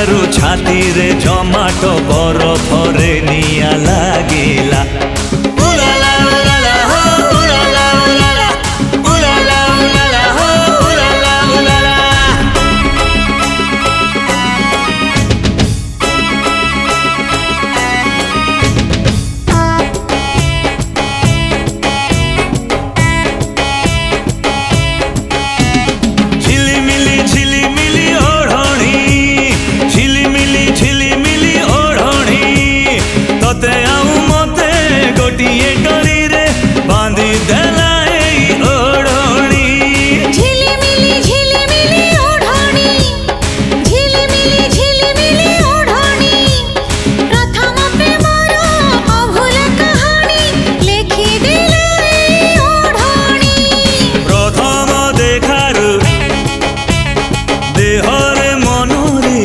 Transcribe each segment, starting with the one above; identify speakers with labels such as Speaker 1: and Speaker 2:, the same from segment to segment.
Speaker 1: देखारू छाती रे जमाटो बरफरे निया लागिला। उलाला उलाला हो उलाला उलाला उलाला उलाला हो उलाला उलाला। झिलिमिली झिलिमिली ओढ़णी झिलिमिली झिलिमिली ओढ़णी तोते आउ मते गोटिए डोरी रे बांधी देला एई ओढ़णी।
Speaker 2: झिलिमिली झिलिमिली ओढ़णी झिलिमिली झिलिमिली ओढ़णी प्रथम प्रेमर अभूल कहानी लेखि देला एई ओढ़णी।
Speaker 1: प्रथम देखारू देहरे मनरे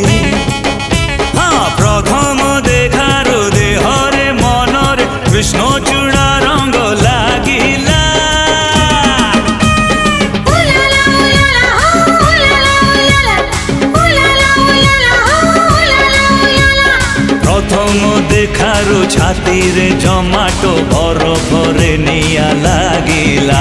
Speaker 1: हाँ प्रथम देखारू देहरे मनरे कृष्णचूड़ा रंग लागिला।
Speaker 2: उलाला उलाला हो उलाला उलाला उलाला उलाला हो उलाला उलाला।
Speaker 1: प्रथम देखारू छाती रे जमाटो बरफरे निया लागिला।